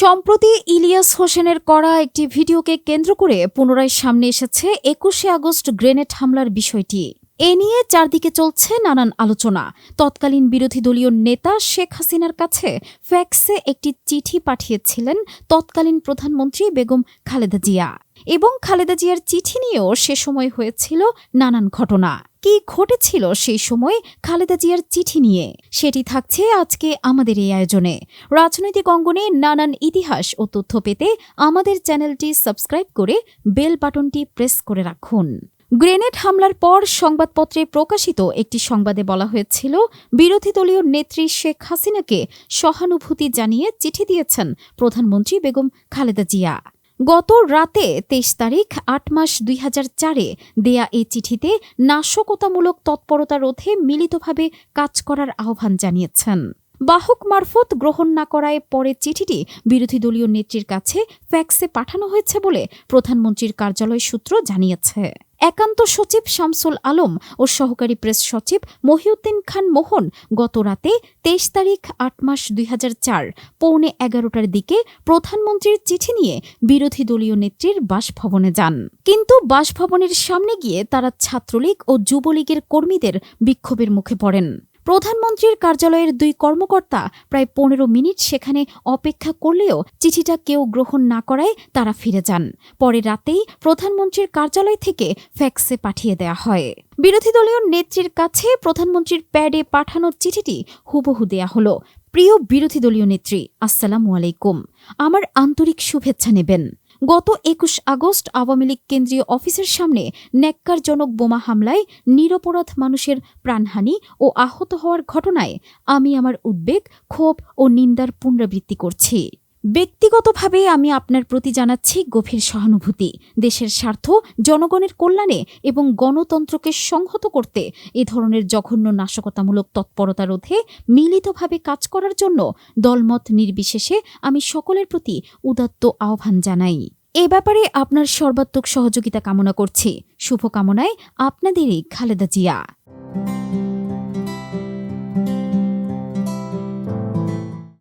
সম্প্রতি ইলিয়াস হোসেনের করা একটি ভিডিওকে কেন্দ্র করে পুনরায় সামনে এসেছে ২১শে আগস্ট গ্রেনেড হামলার বিষয়টি। এ নিয়ে চারদিকে চলছে নানান আলোচনা। তৎকালীন বিরোধী দলীয় নেতা শেখ হাসিনার কাছে ফ্যাক্সে একটি চিঠি পাঠিয়েছিলেন তৎকালীন প্রধানমন্ত্রী বেগম খালেদা জিয়া, এবং খালেদা জিয়ার চিঠি নিয়েও সে সময় হয়েছিল নানান ঘটনা। কি ঘটেছিল সেই সময় খালেদা জিয়ার চিঠি নিয়ে, সেটি থাকছে আজকে আমাদের এই আয়োজনে। রাজনৈতিক অঙ্গনে নানান ইতিহাস ও তথ্য পেতে আমাদের চ্যানেলটি সাবস্ক্রাইব করে বেল বাটনটি প্রেস করে রাখুন। গ্রেনেড হামলার পর সংবাদপত্রে প্রকাশিত একটি সংবাদে বলা হয়েছিল, বিরোধী দলীয় নেত্রী শেখ হাসিনাকে সহানুভূতি জানিয়ে চিঠি দিয়েছেন প্রধানমন্ত্রী বেগম খালেদা জিয়া। গত রাতে ২৩ তারিখ ৮ মাস ২০০৪-এ দেয়া এই চিঠিতে নাশকতামূলক তৎপরতা রোধে মিলিতভাবে কাজ করার আহ্বান জানিয়েছেন। বাহক মারফত গ্রহণ না করায় পরে চিঠিটি বিরোধী দলীয় নেত্রীর কাছে ফ্যাক্সে পাঠানো হয়েছে বলে প্রধানমন্ত্রীর কার্যালয় সূত্র জানিয়েছে। একান্ত সচিব শামসুল আলম ও সহকারী প্রেস সচিব মহিউদ্দিন খান মোহন গত রাতে ২৩ তারিখ ৮ মাস ২০০৪ পৌনে ১১টার দিকে প্রধানমন্ত্রীর চিঠি নিয়ে বিরোধী দলীয় নেত্রীর বাসভবনে যান। কিন্তু বাসভবনের সামনে গিয়ে তারা ছাত্রলীগ ও যুবলীগের কর্মীদের বিক্ষোভের মুখে পড়েন। প্রধানমন্ত্রীর কার্যালয়ের ২ কর্মকর্তা প্রায় ১৫ মিনিট সেখানে অপেক্ষা করলেও চিঠিটা কেউ গ্রহণ না করায় তারা ফিরে যান। পরে রাতেই প্রধানমন্ত্রীর কার্যালয় থেকে ফ্যাক্সে পাঠিয়ে দেয়া হয়। বিরোধী দলীয় নেত্রীর কাছে প্রধানমন্ত্রীর প্যাডে পাঠানো চিঠিটি হুবহু দেয়া হলো। প্রিয় বিরোধী দলীয় নেত্রী, আসসালামু আলাইকুম, আমার আন্তরিক শুভেচ্ছা নেবেন। গত ২১ আগস্ট আওয়ামী লীগ কেন্দ্রীয় অফিসের সামনে ন্যাক্কারজনক বোমা হামলায় নিরপরাধ মানুষের প্রাণহানি ও আহত হওয়ার ঘটনায় আমি আমার উদ্বেগ, ক্ষোভ ও নিন্দার পুনরাবৃত্তি করছি। ব্যক্তিগতভাবে আমি আপনার প্রতি জানাচ্ছি গভীর সহানুভূতি। দেশের স্বার্থ, জনগণের কল্যাণে এবং গণতন্ত্রকে সংহত করতে এ ধরনের জঘন্য নাশকতামূলক তৎপরতা রোধে মিলিতভাবে কাজ করার জন্য দলমত নির্বিশেষে আমি সকলের প্রতি উদাত্ত আহ্বান জানাই। এ ব্যাপারে আপনার সর্বাত্মক সহযোগিতা কামনা করছি। শুভকামনায় আপনাদেরই খালেদা জিয়া।